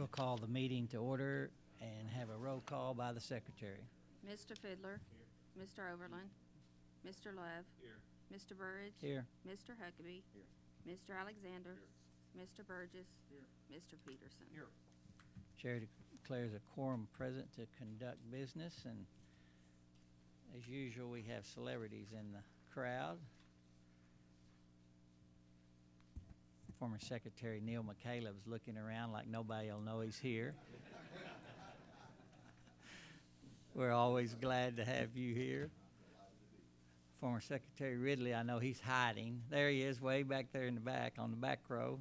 We'll call the meeting to order and have a roll call by the secretary. Mr. Fidler. Here. Mr. Overland. Mr. Love. Here. Mr. Burrage. Here. Mr. Huckabee. Here. Mr. Alexander. Here. Mr. Burgess. Here. Mr. Peterson. Here. Chair declares a quorum present to conduct business, and as usual, we have celebrities in the crowd. Former Secretary Neil McCaleb's looking around like nobody will know he's here. We're always glad to have you here. Former Secretary Ridley, I know he's hiding. There he is, way back there in the back, on the back row.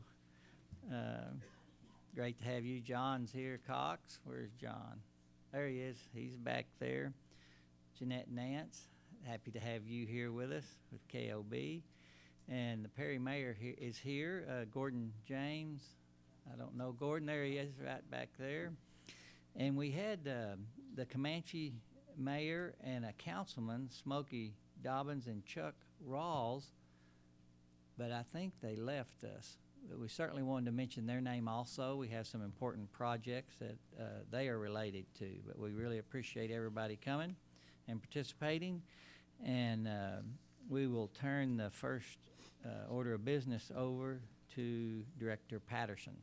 Great to have you. John's here. Cox, where's John? There he is. He's back there. Jeanette, Nance, happy to have you here with us with KOB. And the Perry Mayor is here. Gordon James, I don't know Gordon. There he is, right back there. And we had the Comanche Mayor and a councilman, Smokey Dobbins and Chuck Rawls, but I think they left us. But we certainly wanted to mention their name also. We have some important projects that they are related to, but we really appreciate everybody coming and participating. And we will turn the first order of business over to Director Patterson.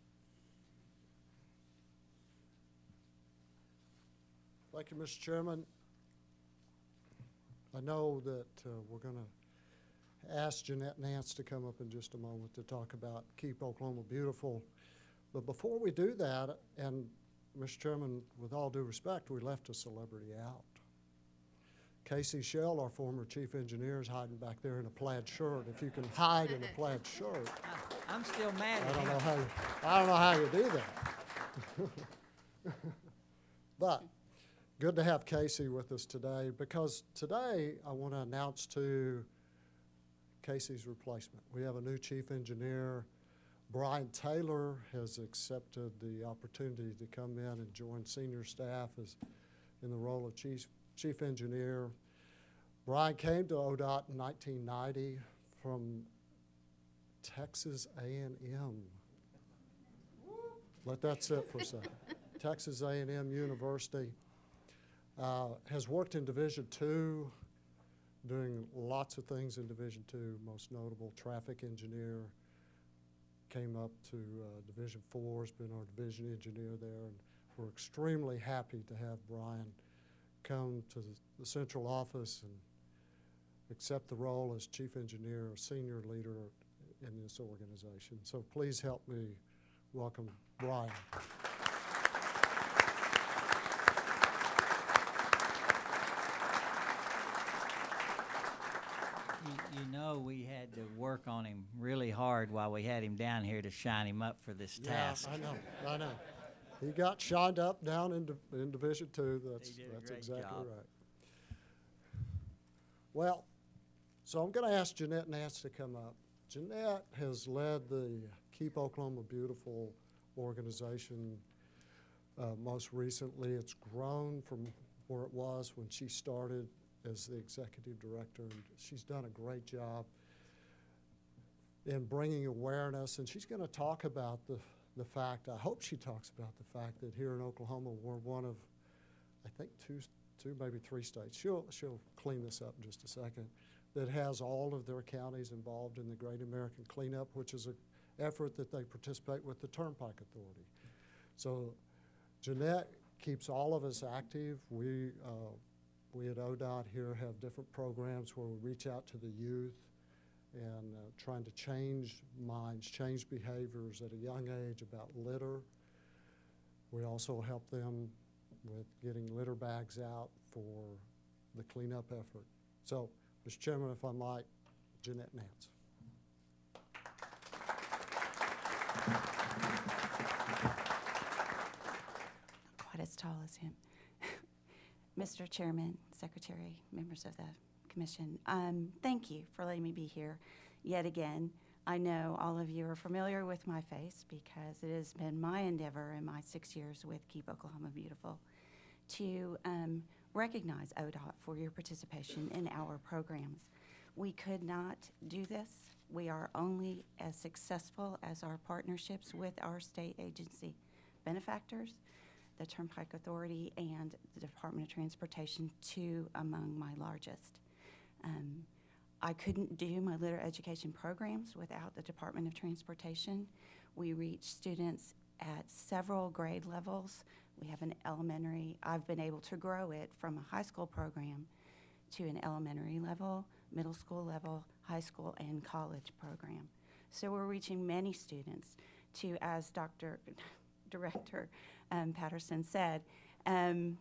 Thank you, Mr. Chairman. I know that we're going to ask Jeanette and Nance to come up in just a moment to talk about Keep Oklahoma Beautiful. But before we do that, and Mr. Chairman, with all due respect, we left a celebrity out. Casey Shell, our former chief engineer, is hiding back there in a plaid shirt. If you can hide in a plaid shirt. I'm still mad I at don't him. know how you do that. But good to have Casey with us today, because today I want to announce to Casey's replacement. We have a new chief engineer. Brian Taylor has accepted the opportunity to come in and join senior staff as in the role of chief engineer. Brian came to ODOT in 1990 from Texas A&M. Let that sit for a second. Texas A&M University. Has worked in Division II, doing lots of things in Division II, most notable traffic engineer. Came up to Division IV, has been our division engineer there, and we're extremely happy to have Brian come to the central office and accept the role as chief engineer, or senior leader in this organization. So please help me welcome Brian. You know, we had to work on him really hard while we had him down here to shine him up for this task. Yeah, I know. He got shined up down in Division II. That's great exactly job. right. Well, so I'm going to ask Jeanette and Nance to come up. Jeanette has led the Keep Oklahoma Beautiful organization. Most recently, it's grown from where it was when she started as the executive director, and she's done a great job in bringing awareness, and she's going to talk about the fact, I hope she talks about the fact that here in Oklahoma we're one of, I think, two, maybe three states, she'll clean this up in just a second, that has all of their counties involved in the Great American Cleanup, which is an effort that they participate with the Turnpike Authority. So Jeanette keeps all of us active. We at ODOT here have different programs where we reach out to the youth and trying to change minds, change behaviors at a young age about litter. We also help them with getting litter bags out for the cleanup effort. So, Mr. Chairman, if I might, Jeanette Nance. Quite as tall as him. Mr. Chairman, Secretary, members of the Commission, thank you for letting me be here yet again. I know all of you are familiar with my face because it has been my endeavor in my 6 years with Keep Oklahoma Beautiful to recognize ODOT for your participation in our programs. We could not do this. We are only as successful as our partnerships with our state agency benefactors, the Turnpike Authority, and the Department of Transportation, two among my largest. I couldn't do my litter education programs without the Department of Transportation. We reach students at several grade levels. We have an elementary. I've been able to grow it from a high school program to an elementary level, middle school level, high school, and college program. So we're reaching many students to, as Director Patterson said, I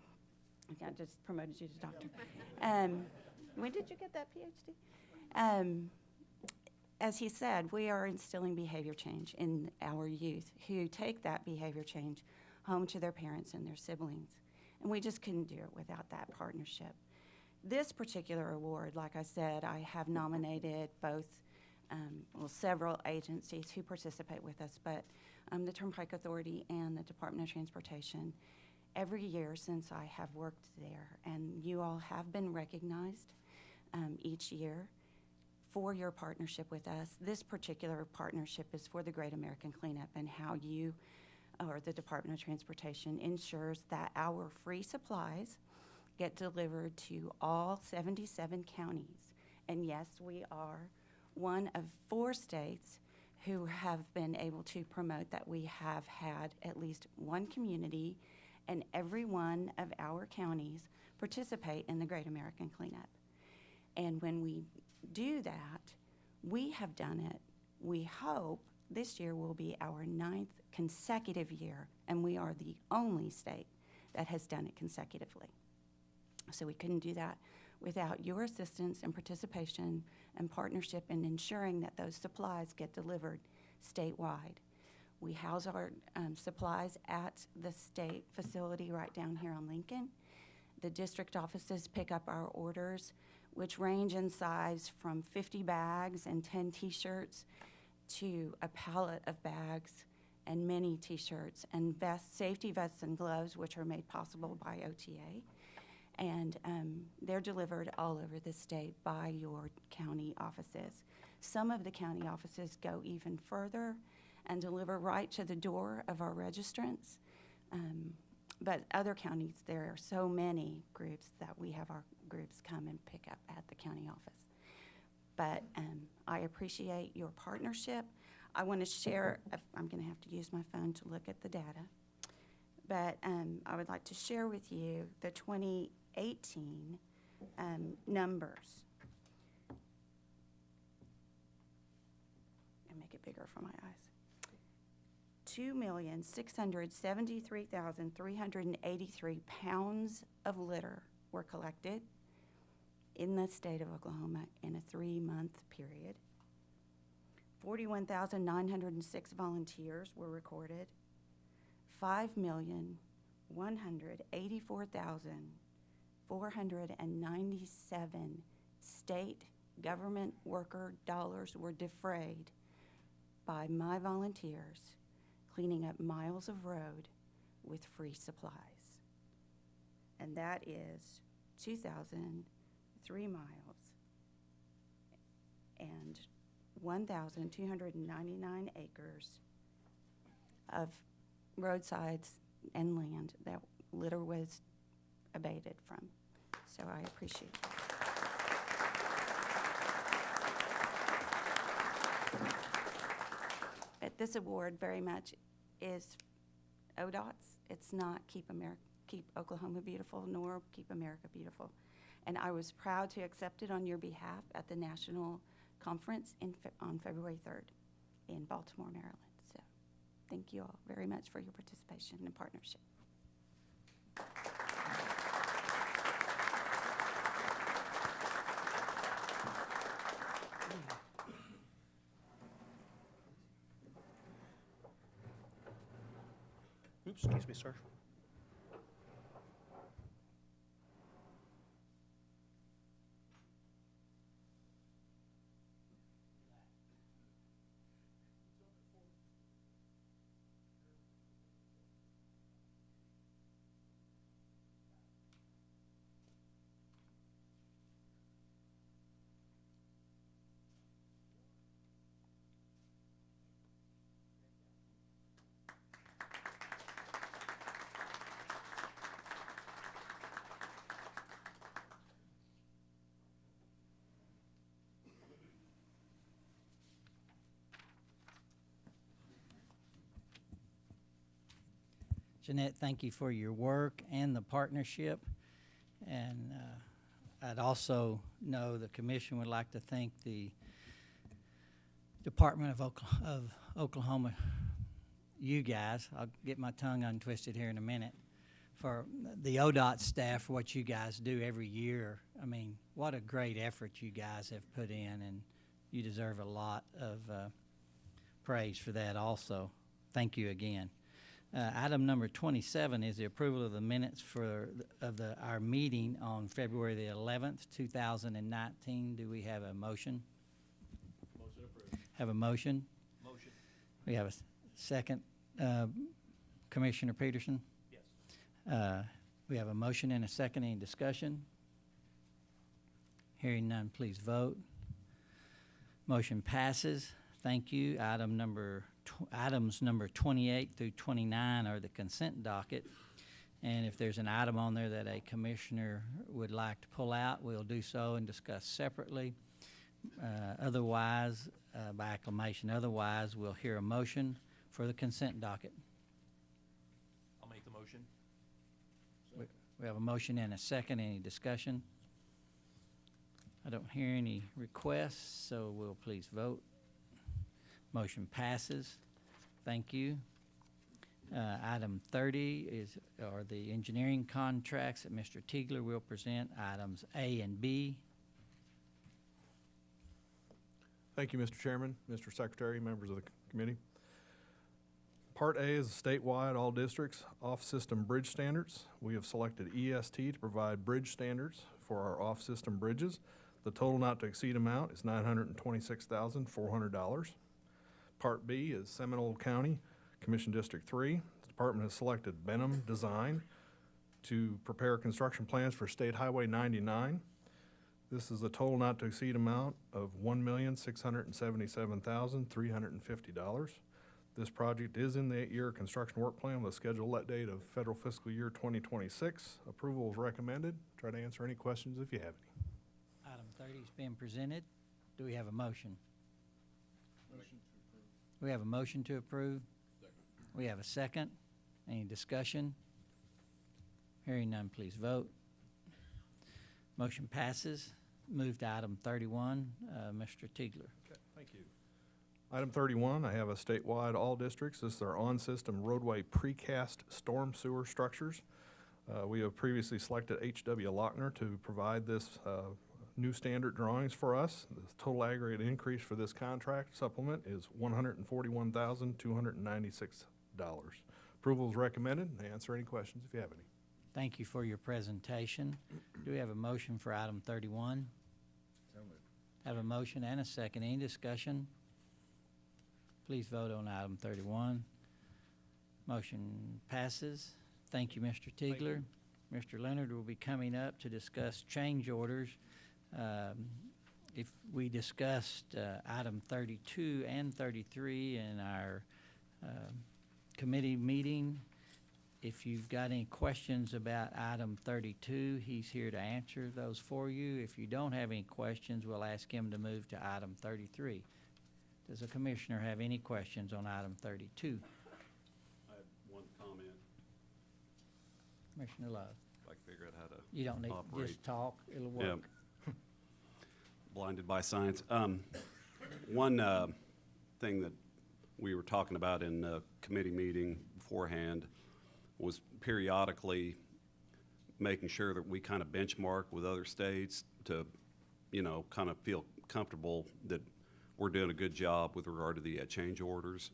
just promoted you to doctor. When did you get that PhD? As he said, we are instilling behavior change in our youth who take that behavior change home to their parents and their siblings. And we just couldn't do it without that partnership. This particular award, like I said, I have nominated both, several agencies who participate with us, but the Turnpike Authority and the Department of Transportation every year since I have worked there. And you all have been recognized each year for your partnership with us. This particular partnership is for the Great American Cleanup and how you, or the Department of Transportation, ensures that our free supplies get delivered to all 77 counties. And yes, we are one of 4 states who have been able to promote that we have had at least one community and every one of our counties participate in the Great American Cleanup. And when we do that, we have done it. We hope this year will be our 9th consecutive year, and we are the only state that has done it consecutively. So we couldn't do that without your assistance and participation and partnership in ensuring that those supplies get delivered statewide. We house our supplies at the state facility right down here on Lincoln. The district offices pick up our orders, which range in size from 50 bags and 10 t-shirts to a pallet of bags and many t-shirts and vests, safety vests and gloves, which are made possible by OTA. And they're delivered all over the state by your county offices. Some of the county offices go even further and deliver right to the door of our registrants. But other counties, there are so many groups that we have our groups come and pick up at the county office. But I appreciate your partnership. I want to share, I'm going to have to use my phone to look at the data, but I would like to share with you the 2018 numbers. And make it bigger for my eyes. 2,673,383 pounds of litter were collected in the state of Oklahoma in a 3-month period. 41,906 volunteers were recorded. 5,184,497 state government worker dollars were defrayed by my volunteers cleaning up miles of road with free supplies. And that is 2,003 miles and 1,299 acres of roadsides and land that litter was abated from. So I appreciate that. But this award very much is ODOT's. It's not Keep Oklahoma Beautiful nor Keep America Beautiful. And I was proud to accept it on your behalf at the national conference on February 3rd in Baltimore, Maryland. So thank you all very much for your participation and partnership. Oops, excuse me, sir. Jeanette, thank you for your work and the partnership. And I'd also know the commission would like to thank the Department of Oklahoma, you guys, I'll get my tongue untwisted here in a minute, for the ODOT staff for what you guys do every year. I mean, what a great effort you guys have put in, and you deserve a lot of praise for that also. Thank you again. Item number 27 is the approval of the minutes our meeting on February the 11th, 2019. Do we have a motion? Motion approved. Have a motion? Motion. We have a second. Commissioner Peterson? Yes. We have a motion and a second. Any discussion? Hearing none, please vote. Motion passes. Thank you. Items number 28 through 29 are the consent docket. And if there's an item on there that a commissioner would like to pull out, we'll do so and discuss separately. Otherwise, by acclamation. Otherwise, we'll hear a motion for the consent docket. I'll make the motion. We have a motion and a second. Any discussion? I don't hear any requests, so we'll please vote. Motion passes. Thank you. Item 30 are the engineering contracts that Mr. Tegeler will present, items A and B. Thank you, Mr. Chairman, Mr. Secretary, members of the committee. Part A is statewide all districts off-system bridge standards. We have selected EST to provide bridge standards for our off-system bridges. The total not to exceed amount is $926,400. Part B is Seminole County, Commission District 3. The department has selected Benham Design to prepare construction plans for State Highway 99. This is a total not to exceed amount of $1,677,350. This project is in the 8-year construction work plan with a scheduled let date of federal fiscal year 2026. Approval is recommended. Try to answer any questions if you have any. Item 30 is being presented. Do we have a motion? Motion to approve. We have a motion to approve. Second. We have a second. Any discussion? Hearing none, please vote. Motion passes. Move to item 31. Mr. Tegeler. Okay, thank you. Item 31, I have a statewide all districts. This is our on-system roadway precast storm sewer structures. We have previously selected H.W. Lochner to provide this new standard drawings for us. The total aggregate increase for this contract supplement is $141,296. Approval is recommended. Answer any questions if you have any. Thank you for your presentation. Do we have a motion for item 31? So moved. Have a motion and a second. Any discussion? Please vote on item 31. Motion passes. Thank you, Mr. Tegeler. Mr. Leonard will be coming up to discuss change orders. If we discussed item 32 and 33 in our committee meeting, if you've got any questions about item 32, he's here to answer those for you. If you don't have any questions, we'll ask him to move to item 33. Does the commissioner have any questions on item 32? I have one comment. Commissioner Love. If I can figure out how to You don't need, operate. just talk, it'll work. Yeah. Blinded by science. One thing that we were talking about in the committee meeting beforehand was periodically making sure that we kind of benchmark with other states to, kind of feel comfortable that we're doing a good job with regard to the change orders.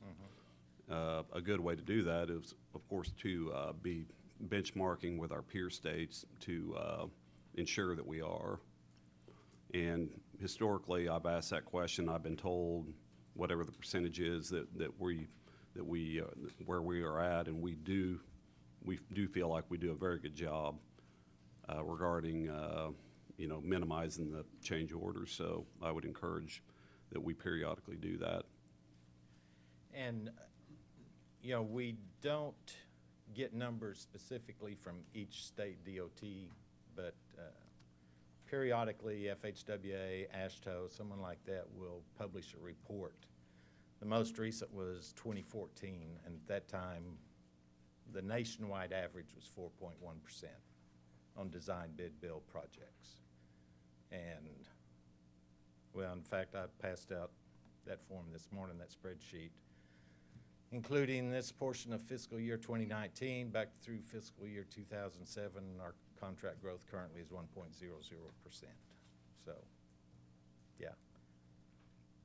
A good way to do that is, of course, to be benchmarking with our peer states to ensure that we are. And historically, I've asked that question. I've been told whatever the percentage is that we where we are at, and we do feel like we do a very good job regarding minimizing the change orders. So I would encourage that we periodically do that. And, we don't get numbers specifically from each state DOT, but periodically FHWA, ASHTO, someone like that will publish a report. The most recent was 2014, and at that time, the nationwide average was 4.1% on design bid build projects. And, well, in fact, I passed out that form this morning, that spreadsheet, including this portion of fiscal year 2019 back through fiscal year 2007. Our contract growth currently is 1.00%. So, yeah.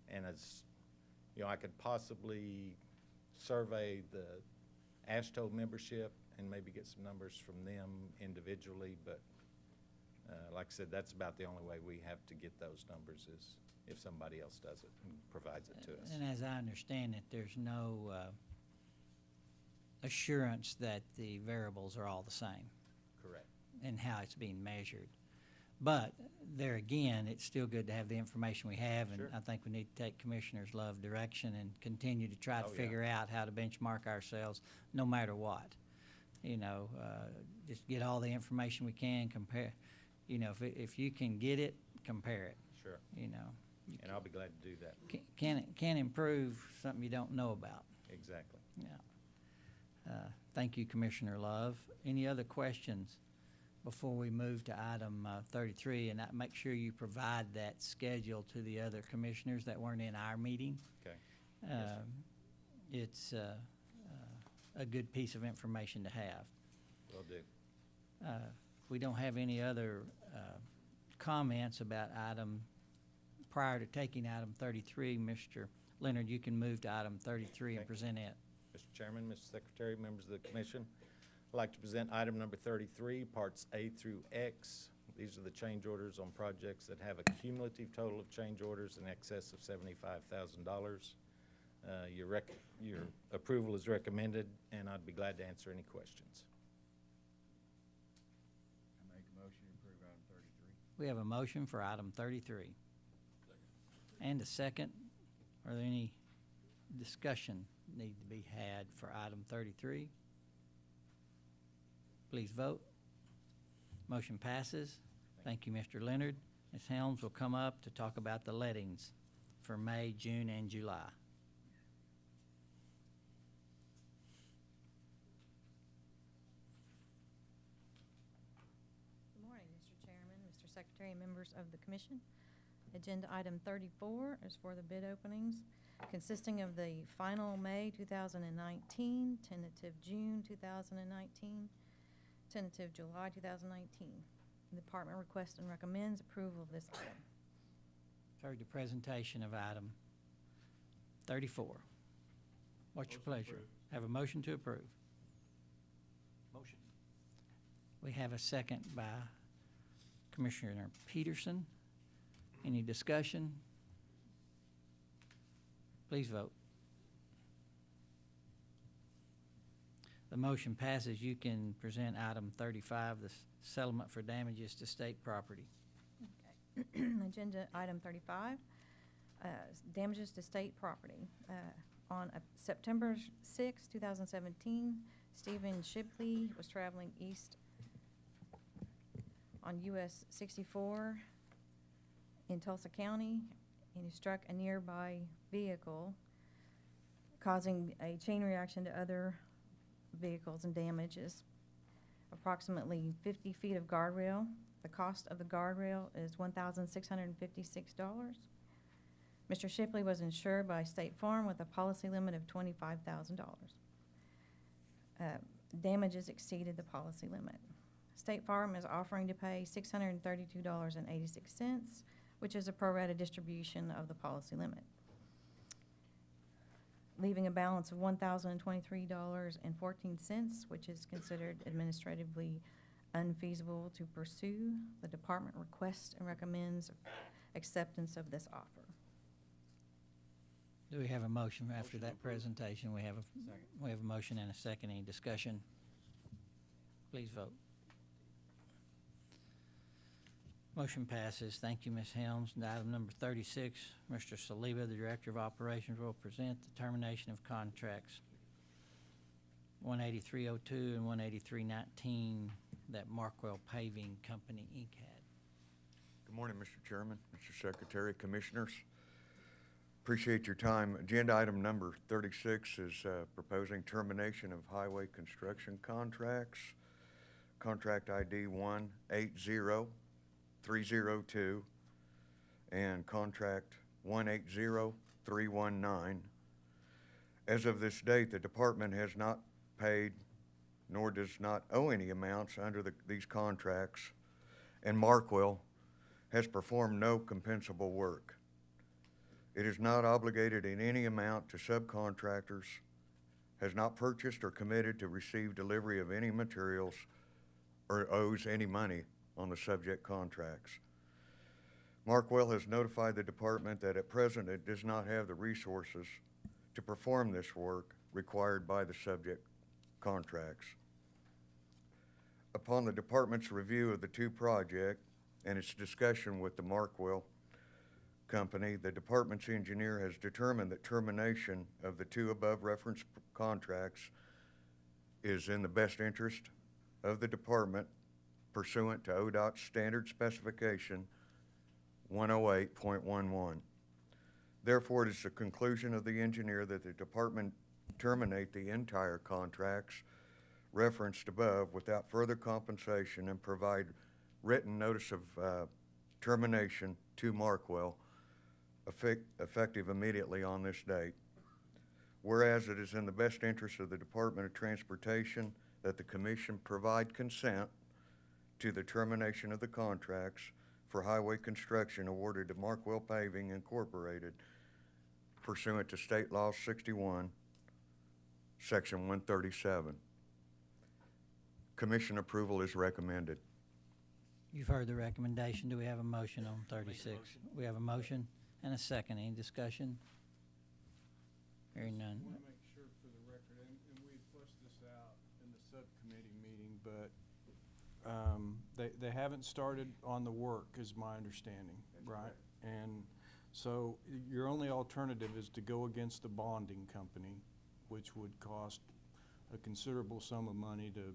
And as, you know, I could possibly survey the ASHTO membership and maybe get some numbers from them individually, but like I said, that's about the only way we have to get those numbers is if somebody else does it and provides it to us. And as I understand it, there's no assurance that the variables are all the same Correct. and how it's being measured. But there again, it's still good to have the information we have, and Sure. I think we need to take Commissioner's Love direction and continue to try to Oh, yeah. figure out how to benchmark ourselves no matter what. You know, just get all the information we can, compare. You know, if you can get it, compare it, Sure. you know. You And I'll be glad to do that. can't improve something you don't know about. Exactly. Yeah. Thank you, Commissioner Love. Any other questions before we move to item 33? And make sure you provide that schedule to the other commissioners that weren't in our meeting. Okay. Yes, sir. It's a good piece of information to have. Will do. We don't have any other comments about prior to taking item 33. Mr. Leonard, you can move to item 33 and Okay. present it. Mr. Chairman, Mr. Secretary, members of the commission, I'd like to present item number 33, parts A through X. These are the change orders on projects that have a cumulative total of change orders in excess of $75,000. Your approval is recommended, and I'd be glad to answer any questions. I make a motion to approve item 33. We have a motion for item 33. And a second. Are there any discussion need to be had for item 33? Please vote. Motion passes. Thank you, Mr. Leonard. Ms. Helms will come up to talk about the lettings for May, June, and July. Good morning, Mr. Chairman, Mr. Secretary, and members of the commission. Agenda item 34 is for the bid openings, consisting of the final May 2019, tentative June 2019, tentative July 2019. The department requests and recommends approval of this item. Heard the presentation of item 34. What's your pleasure? Have a motion to approve. Motion. We have a second by Commissioner Peterson. Any discussion? Please vote. The motion passes. You can present item 35, the settlement for damages to state property. Okay. Agenda item 35, damages to state property. On September 6, 2017, Stephen Shipley was traveling east on US 64 in Tulsa County, and he struck a nearby vehicle, causing a chain reaction to other vehicles and damages. Approximately 50 feet of guardrail. The cost of the guardrail is $1,656. Mr. Shipley was insured by State Farm with a policy limit of $25,000. Damages exceeded the policy limit. State Farm is offering to pay $632.86, which is a pro-rata distribution of the policy limit, leaving a balance of $1,023.14, which is considered administratively unfeasible to pursue. The department requests and recommends acceptance of this offer. Do we have a motion after that presentation? We have a motion and a second. Any discussion? Please vote. Motion passes. Thank you, Ms. Helms. And item number 36, Mr. Sullivan, the Director of Operations, will present the termination of contracts 18302 and 18319 that Markwell Paving Company, Inc. had. Good morning, Mr. Chairman, Mr. Secretary, Commissioners. Appreciate your time. Agenda item number 36 is proposing termination of highway construction contracts. Contract ID 180302 and contract 180319. As of this date, the department has not paid nor does not owe any amounts under these contracts, and Markwell has performed no compensable work. It is not obligated in any amount to subcontractors, has not purchased or committed to receive delivery of any materials, or owes any money on the subject contracts. Markwell has notified the department that at present it does not have the resources to perform this work required by the subject contracts. Upon the department's review of the two projects and its discussion with the Markwell company, the department's engineer has determined that termination of the two above referenced contracts is in the best interest of the department pursuant to ODOT standard specification 108.11. Therefore, it is the conclusion of the engineer that the department terminate the entire contracts referenced above without further compensation and provide written notice of termination to Markwell effective immediately on this date. Whereas it is in the best interest of the Department of Transportation that the Commission provide consent to the termination of the contracts for highway construction awarded to Markwell Paving Incorporated pursuant to State Law 61, Section 137. Commission approval is recommended. You've heard the recommendation. Do we have a motion on 36? We have a motion and a second. Any discussion? Hearing none. I want to make sure for the record, and we flushed this out in the subcommittee meeting, but they haven't started on the work, is my understanding, right? And so your only alternative is to go against the bonding company, which would cost a considerable sum of money to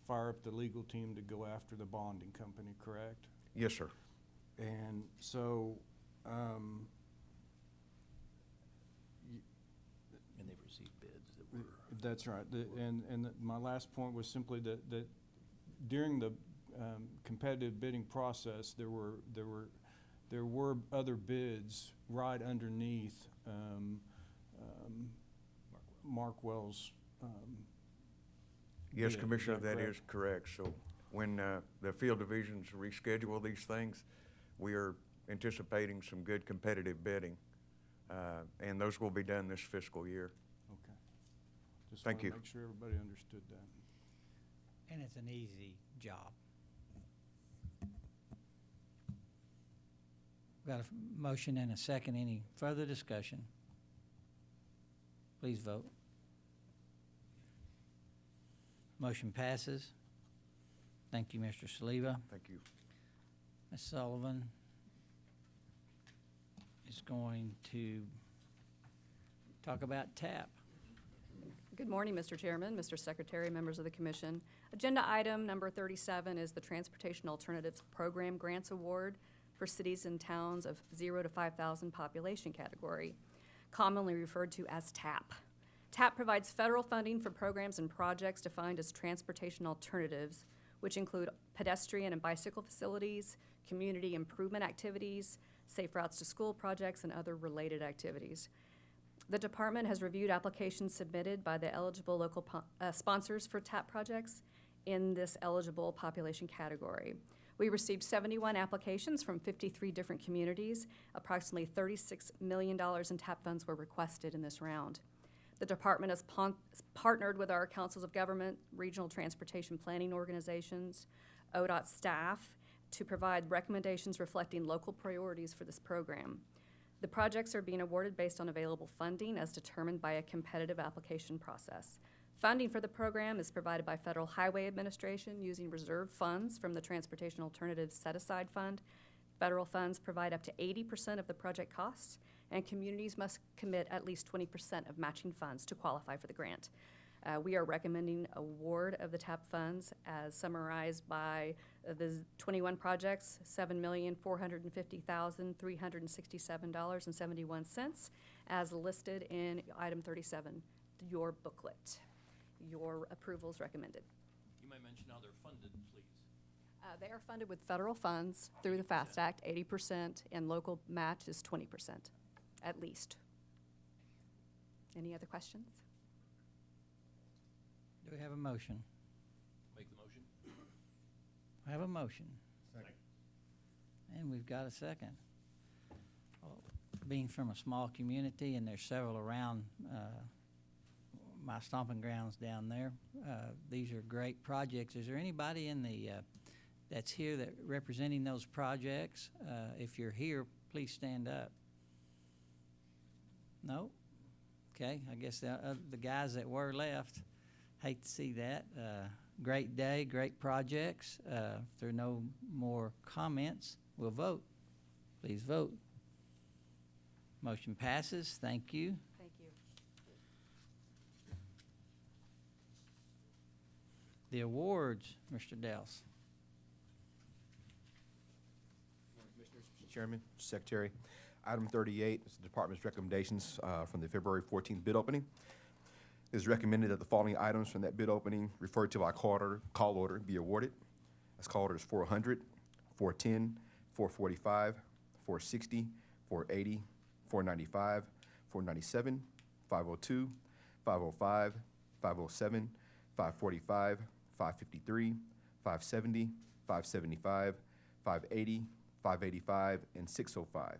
fire up the legal team to go after the bonding company, correct? Yes, sir. And so, And they've received bids that were. that's right. My last point was simply that during the competitive bidding process, there were other bids right underneath Markwell's. Yes, bid. Commissioner, Is that is correct. So when the field divisions reschedule these things, we are anticipating some good competitive bidding, and those will be done this fiscal year. Okay. Just Thank wanted you. to make sure everybody understood that. And it's an easy job. Got a motion and a second. Any further discussion? Please vote. Motion passes. Thank you, Mr. Saliva. Thank you. Ms. Sullivan is going to talk about TAP. Good morning, Mr. Chairman, Mr. Secretary, members of the Commission. Agenda item number 37 is the Transportation Alternatives Program Grants Award for cities and towns of 0 to 5,000 population category, commonly referred to as TAP. TAP provides federal funding for programs and projects defined as transportation alternatives, which include pedestrian and bicycle facilities, community improvement activities, safe routes to school projects, and other related activities. The department has reviewed applications submitted by the eligible local sponsors for TAP projects in this eligible population category. We received 71 applications from 53 different communities. Approximately $36 million in TAP funds were requested in this round. The department has partnered with our councils of government, regional transportation planning organizations, ODOT staff to provide recommendations reflecting local priorities for this program. The projects are being awarded based on available funding as determined by a competitive application process. Funding for the program is provided by Federal Highway Administration using reserve funds from the Transportation Alternatives Set-Aside Fund. Federal funds provide up to 80% of the project costs, and communities must commit at least 20% of matching funds to qualify for the grant. We are recommending award of the TAP funds as summarized by the 21 projects, $7,450,367.71, as listed in item 37, your booklet. Your approval is recommended. You may mention how they're funded, please. They are funded with federal funds through the FAST Act, 80%, and local match is 20%, at least. Any other questions? Do we have a motion? Make the motion. I have a motion. And we've got a second. Well, being from a small community, and there's several around my stomping grounds down there, these are great projects. Is there anybody in the that's here that representing those projects? If you're here, please stand up. No? Okay, I guess the guys that were left, hate to see that. Great day, great projects. If there are no more comments, we'll vote. Please vote. Motion passes. Thank you. Thank you. The awards, Mr. Dels. Commissioners, Mr. Chairman, Mr. Secretary. Item 38 is the Department's recommendations from the February 14th bid opening. It is recommended that the following items from that bid opening referred to by call order be awarded. As call orders 400, 410, 445, 460, 480, 495, 497, 502, 505, 507, 545, 553, 570, 575, 580, 585, and 605.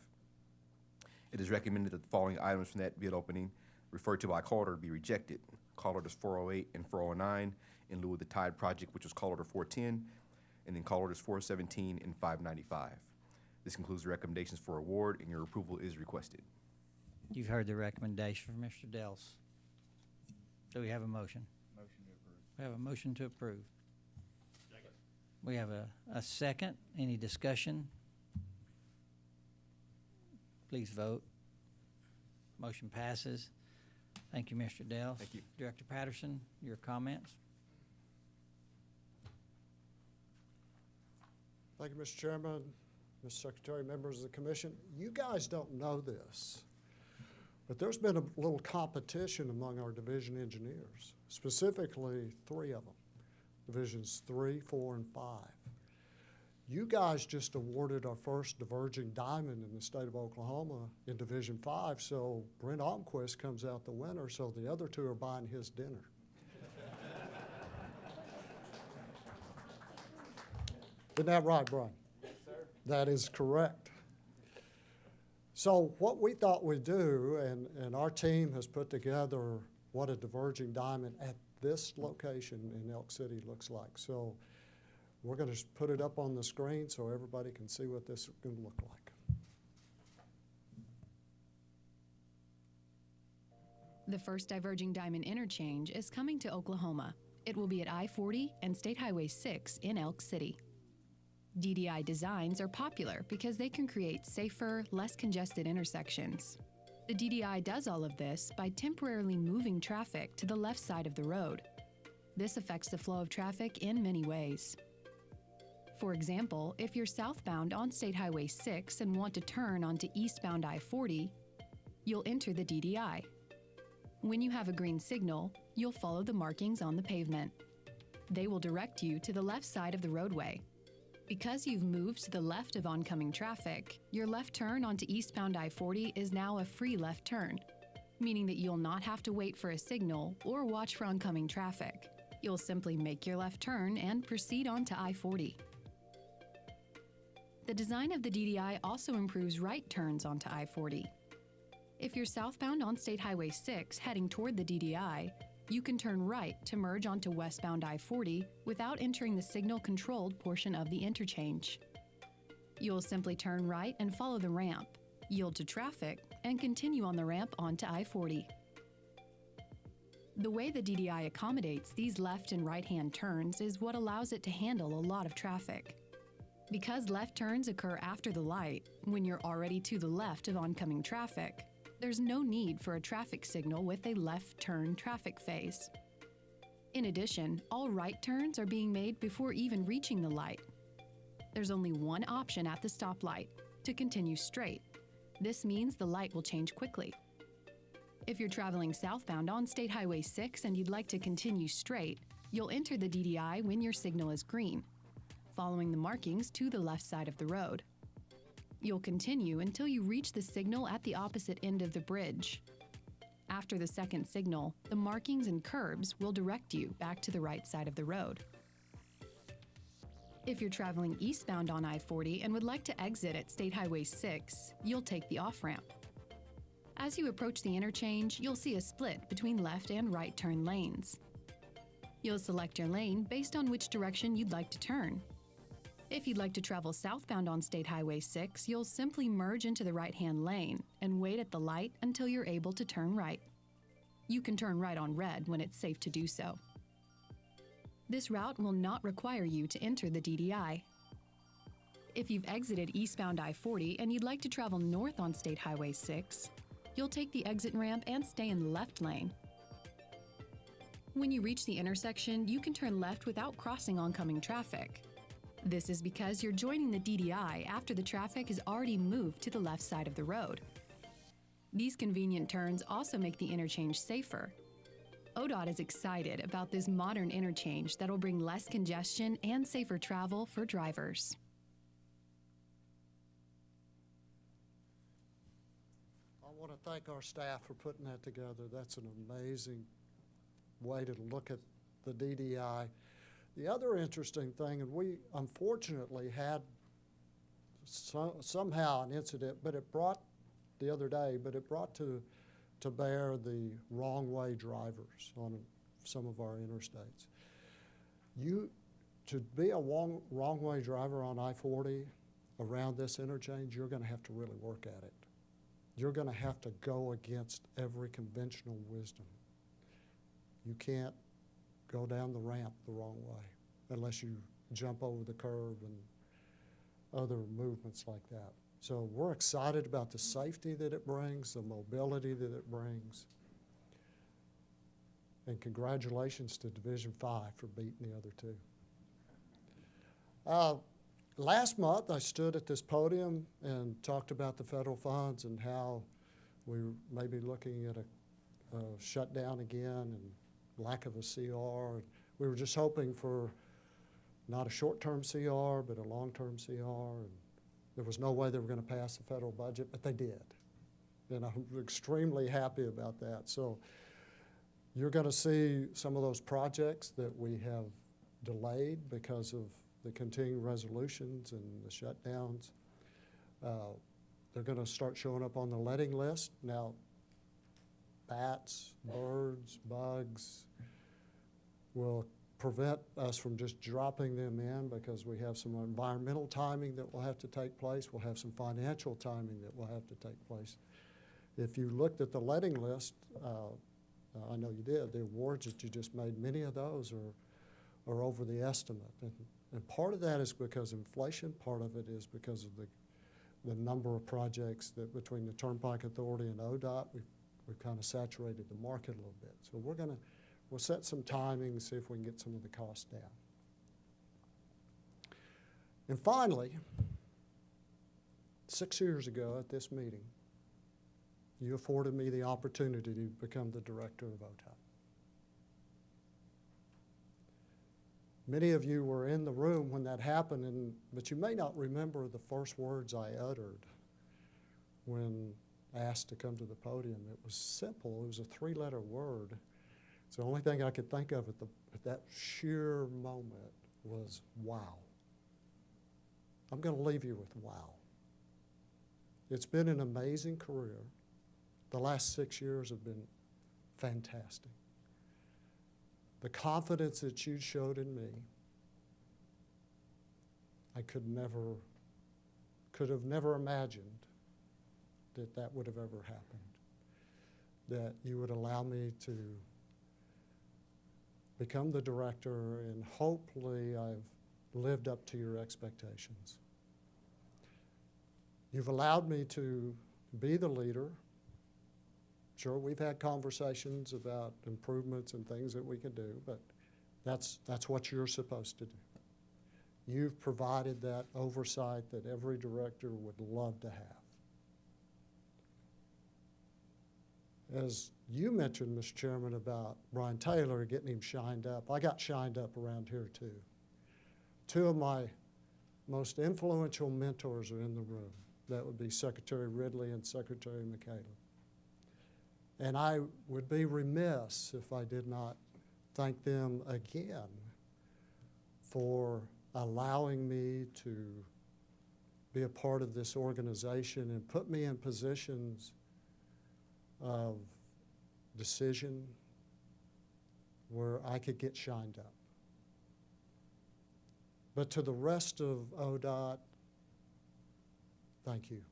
It is recommended that the following items from that bid opening referred to by call order be rejected. Call orders 408 and 409 in lieu of the Tide project, which was call order 410, and then call orders 417 and 595. This concludes the recommendations for award, and your approval is requested. You've heard the recommendation from Mr. Dels. Do we have a motion? Motion to approve. We have a motion to approve. Second. We have a second. Any discussion? Please vote. Motion passes. Thank you, Mr. Dels. Thank you. Director Patterson, your comments? Thank you, Mr. Chairman, Mr. Secretary, members of the commission. You guys don't know this, but there's been a little competition among our division engineers, specifically 3 of them, divisions 3, 4, and 5. You guys just awarded our first diverging diamond in the state of Oklahoma in Division 5, so Brent Almquist comes out the winner, so the other 2 are buying his dinner. Isn't that right, Brian? Yes, sir. That is correct. So what we thought we'd do, and our team has put together what a diverging diamond at this location in Elk City looks like. So we're going to put it up on the screen so everybody can see what this is going to look like. The first diverging diamond interchange is coming to Oklahoma. It will be at I-40 and State Highway 6 in Elk City. DDI designs are popular because they can create safer, less congested intersections. The DDI does all of this by temporarily moving traffic to the left side of the road. This affects the flow of traffic in many ways. For example, if you're southbound on State Highway 6 and want to turn onto eastbound I-40, you'll enter the DDI. When you have a green signal, you'll follow the markings on the pavement. They will direct you to the left side of the roadway. Because you've moved to the left of oncoming traffic, your left turn onto eastbound I-40 is now a free left turn, meaning that you'll not have to wait for a signal or watch for oncoming traffic. You'll simply make your left turn and proceed onto I-40. The design of the DDI also improves right turns onto I-40. If you're southbound on State Highway 6 heading toward the DDI, you can turn right to merge onto westbound I-40 without entering the signal-controlled portion of the interchange. You'll simply turn right and follow the ramp, yield to traffic, and continue on the ramp onto I-40. The way the DDI accommodates these left and right-hand turns is what allows it to handle a lot of traffic. Because left turns occur after the light, when you're already to the left of oncoming traffic, there's no need for a traffic signal with a left turn traffic phase. In addition, all right turns are being made before even reaching the light. There's only one option at the stoplight, to continue straight. This means the light will change quickly. If you're traveling southbound on State Highway 6 and you'd like to continue straight, you'll enter the DDI when your signal is green, following the markings to the left side of the road. You'll continue until you reach the signal at the opposite end of the bridge. After the second signal, the markings and curbs will direct you back to the right side of the road. If you're traveling eastbound on I-40 and would like to exit at State Highway 6, you'll take the off-ramp. As you approach the interchange, you'll see a split between left and right turn lanes. You'll select your lane based on which direction you'd like to turn. If you'd like to travel southbound on State Highway 6, you'll simply merge into the right-hand lane and wait at the light until you're able to turn right. You can turn right on red when it's safe to do so. This route will not require you to enter the DDI. If you've exited eastbound I-40 and you'd like to travel north on State Highway 6, you'll take the exit ramp and stay in the left lane. When you reach the intersection, you can turn left without crossing oncoming traffic. This is because you're joining the DDI after the traffic has already moved to the left side of the road. These convenient turns also make the interchange safer. ODOT is excited about this modern interchange that'll bring less congestion and safer travel for drivers. I want to thank our staff for putting that together. That's an amazing way to look at the DDI. The other interesting thing, and we unfortunately had somehow an incident, but it brought to bear the wrong-way drivers on some of our interstates. To be a wrong-way driver on I-40 around this interchange, you're going to have to really work at it. You're going to have to go against every conventional wisdom. You can't go down the ramp the wrong way unless you jump over the curb and other movements like that. So we're excited about the safety that it brings, the mobility that it brings. And congratulations to Division 5 for beating the other two. Last month, I stood at this podium and talked about the federal funds and how we may be looking at a shutdown again and lack of a CR. We were just hoping for not a short-term CR, but a long-term CR. And there was no way they were going to pass the federal budget, but they did. And I'm extremely happy about that. So you're going to see some of those projects that we have delayed because of the continuing resolutions and the shutdowns. They're going to start showing up on the letting list. Now, bats, birds, bugs will prevent us from just dropping them in because we have some environmental timing that will have to take place. We'll have some financial timing that will have to take place. If you looked at the letting list, I know you did, the awards that you just made, many of those are over the estimate. And part of that is because of inflation, part of it is because of the number of projects that between the Turnpike Authority and ODOT, we've kind of saturated the market a little bit. So we'll set some timing and see if we can get some of the costs down. And finally, 6 years ago at this meeting, you afforded me the opportunity to become the director of ODOT. Many of you were in the room when that happened, but you may not remember the first words I uttered when asked to come to the podium. It was simple. It was a 3-letter word. It's the only thing I could think of at that sheer moment was wow. I'm going to leave you with wow. It's been an amazing career. The last 6 years have been fantastic. The confidence that you showed in me, I could have never imagined that would have ever happened. That you would allow me to become the director, and hopefully I've lived up to your expectations. You've allowed me to be the leader. Sure, we've had conversations about improvements and things that we can do, but That's what you're supposed to do. You've provided that oversight that every director would love to have. As you mentioned, Mr. Chairman, about Brian Taylor, getting him shined up, I got shined up around here too. Two of my most influential mentors are in the room. That would be Secretary Ridley and Secretary McCaleb. And I would be remiss if I did not thank them again for allowing me to be a part of this organization and put me in positions of decision where I could get shined up. But to the rest of ODOT, thank you.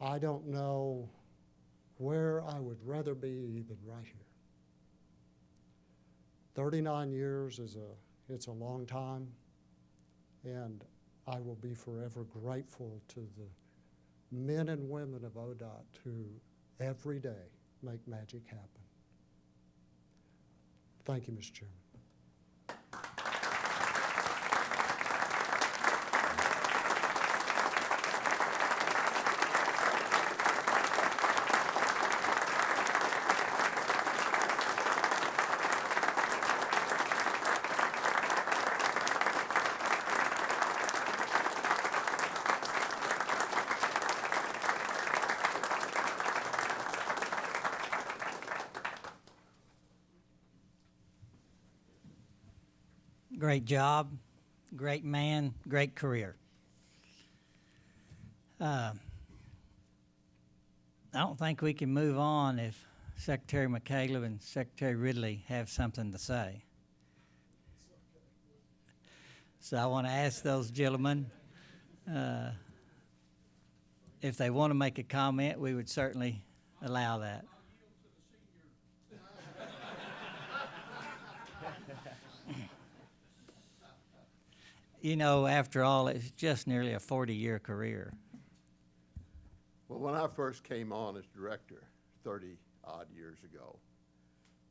I don't know where I would rather be than right here. 39 years it's a long time, and I will be forever grateful to the men and women of ODOT who every day make magic happen. Thank you, Mr. Chairman. Great job, great man, great career. I don't think we can move on if Secretary McCaleb and Secretary Ridley have something to say. So I want to ask those gentlemen if they want to make a comment, we would certainly allow that. You know, after all, it's just nearly a 40-year career. Well, when I first came on as director 30-odd years ago,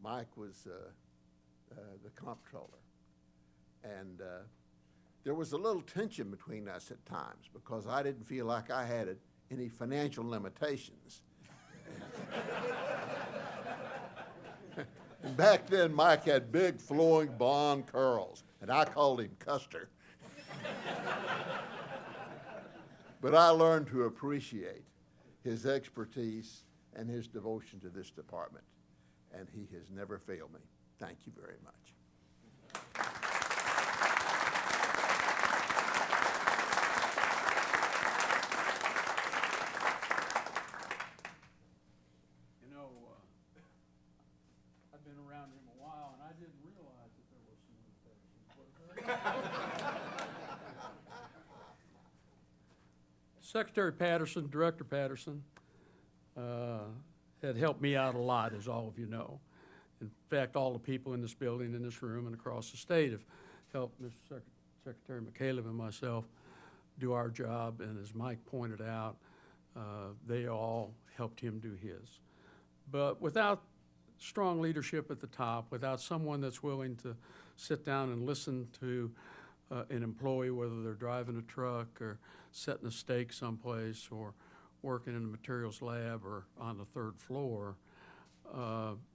Mike was the comptroller. And there was a little tension between us at times because I didn't feel like I had any financial limitations. And back then, Mike had big flowing blonde curls, and I called him Custer. But I learned to appreciate his expertise and his devotion to this department, and he has never failed me. Thank you very much. You know, I've been around him a while, and I didn't realize that there were some limitations. Secretary Patterson, Director Patterson, had helped me out a lot, as all of you know. In fact, all the people in this building, in this room, and across the state have helped Mr. Secretary McCaleb and myself do our job, and as Mike pointed out, they all helped him do his. But without strong leadership at the top, without someone that's willing to sit down and listen to an employee, whether they're driving a truck or setting a stake someplace or working in the materials lab or on the third floor,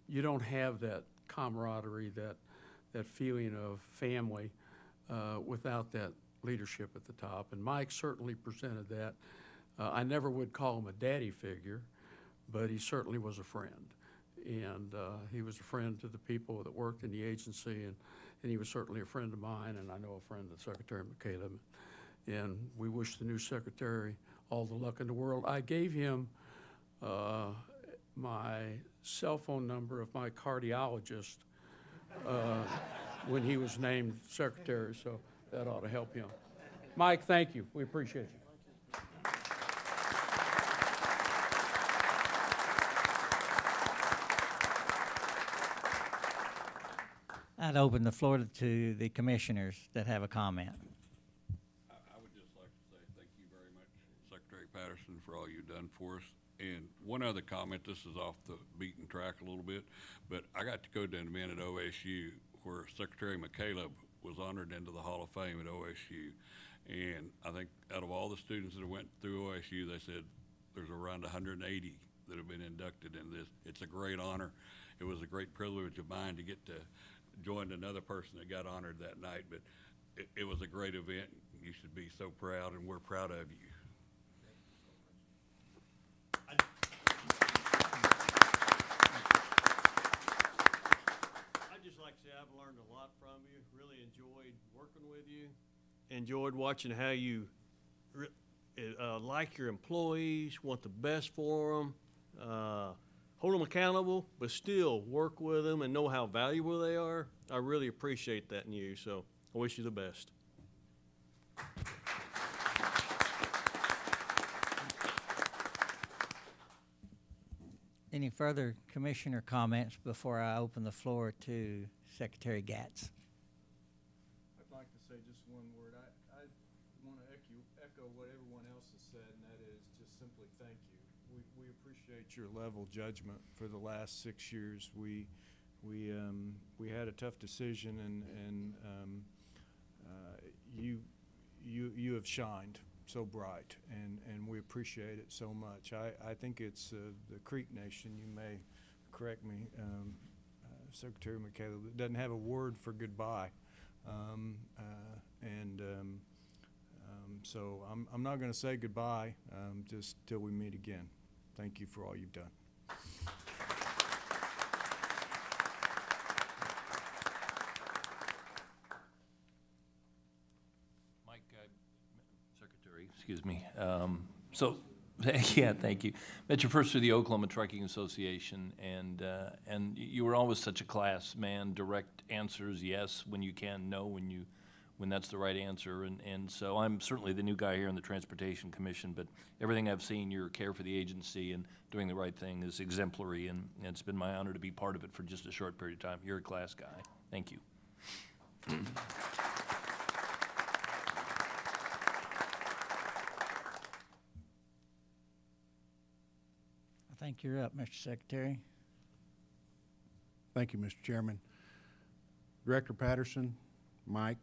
you don't have that camaraderie, that feeling of family without that leadership at the top. And Mike certainly presented that. I never would call him a daddy figure, but he certainly was a friend. And he was a friend to the people that worked in the agency, and he was certainly a friend of mine, and I know a friend of Secretary McCaleb. And we wish the new secretary all the luck in the world. I gave him my cell phone number of my cardiologist when he was named secretary, so that ought to help him. Mike, thank you. We appreciate you. I'd open the floor to the commissioners that have a comment. I would just like to say thank you very much, Secretary Patterson, for all you've done for us. And one other comment, this is off the beaten track a little bit, but I got to go to an event at OSU where Secretary McCaleb was honored into the Hall of Fame at OSU. And I think out of all the students that went through OSU, they said there's around 180 that have been inducted in this. It's a great honor. It was a great privilege of mine to get to join another person that got honored that night, but it was a great event. You should be so proud, and we're proud of you. I'd just like to say I've learned a lot from you, really enjoyed working with you, enjoyed watching how you like your employees, want the best for them, hold them accountable, but still work with them and know how valuable they are. I really appreciate that in you, so I wish you the best. Any further commissioner comments before I open the floor to Secretary Gatz? I'd like to say just one word. I want to echo what everyone else has said, and that is just simply thank you. We appreciate your level judgment for the last 6 years. We had a tough decision, and you have shined so bright, and we appreciate it so much. I think it's the Creek Nation, you may correct me, Secretary McCaleb, that doesn't have a word for goodbye. So I'm not going to say goodbye just till we meet again. Thank you for all you've done. Mike, Secretary, excuse me. Yeah, thank you. Met you first through the Oklahoma Trucking Association, and you were always such a class man. Direct answers, yes when you can, no when that's the right answer. And so I'm certainly the new guy here in the Transportation Commission, but everything I've seen, your care for the agency and doing the right thing is exemplary, and it's been my honor to be part of it for just a short period of time. You're a class guy. Thank you. I think you're up, Mr. Secretary. Thank you, Mr. Chairman. Director Patterson, Mike,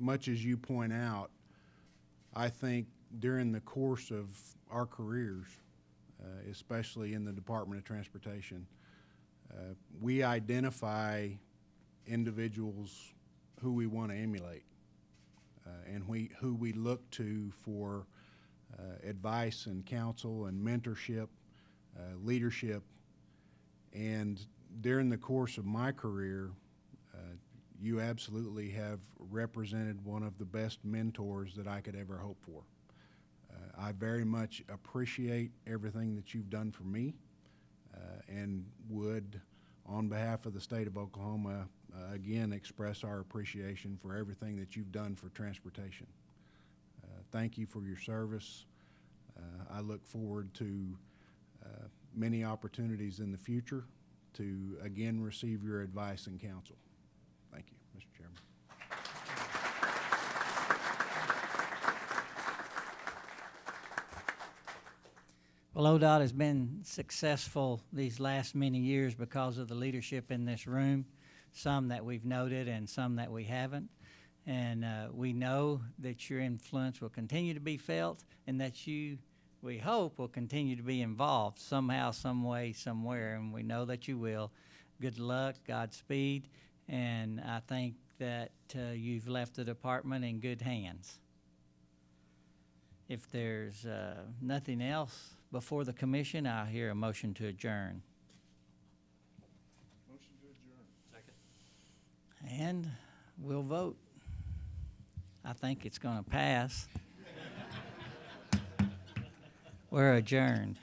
much as you point out, I think during the course of our careers, especially in the Department of Transportation, we identify individuals who we want to emulate and who we look to for advice and counsel and mentorship, leadership. And during the course of my career, you absolutely have represented one of the best mentors that I could ever hope for. I very much appreciate everything that you've done for me and would, on behalf of the state of Oklahoma, again express our appreciation for everything that you've done for transportation. Thank you for your service. I look forward to many opportunities in the future to again receive your advice and counsel. Thank you, Mr. Chairman. Well, ODOT has been successful these last many years because of the leadership in this room, some that we've noted and some that we haven't. And we know that your influence will continue to be felt and that you, we hope, will continue to be involved somehow, some way, somewhere, and we know that you will. Good luck, Godspeed, and I think that you've left the department in good hands. If there's nothing else before the commission, I'll hear a motion to adjourn. Motion to adjourn. Second. And we'll vote. I think it's going to pass. We're adjourned.